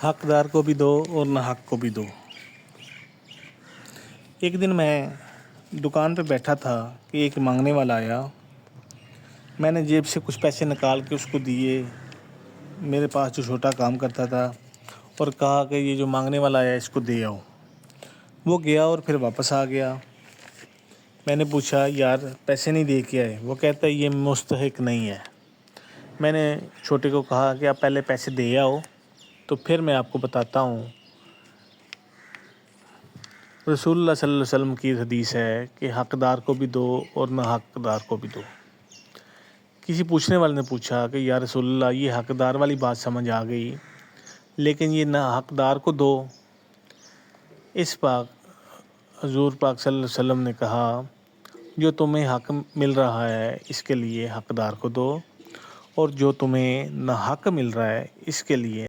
حقدار کو بھی دو اور نہ حق کو بھی دو۔ ایک دن میں دکان پہ بیٹھا تھا کہ ایک مانگنے والا آیا۔ میں نے جیب سے کچھ پیسے نکال کے اس کو دیے، میرے پاس جو چھوٹا کام کرتا تھا، اور کہا کہ یہ جو مانگنے والا آیا اس کو دے آؤ۔ وہ گیا اور پھر واپس آ گیا۔ میں نے پوچھا یار پیسے نہیں دے کے آئے؟ وہ کہتا ہے یہ مستحق نہیں ہے۔ میں نے چھوٹے کو کہا کہ آپ پہلے پیسے دے آؤ تو پھر میں آپ کو بتاتا ہوں۔ رسول اللہ صلی اللہ علیہ وسلم کی حدیث ہے کہ حقدار کو بھی دو اور نہ حقدار کو بھی دو۔ کسی پوچھنے والے نے پوچھا کہ یا رسول اللہ یہ حقدار والی بات سمجھ آ گئی، لیکن یہ نہ حقدار کو دو۔ اس حضور پاک صلی اللہ علیہ وسلم نے کہا جو تمہیں حق مل رہا ہے اس کے لیے حقدار کو دو، اور جو تمہیں نہ حق مل رہا ہے اس کے لیے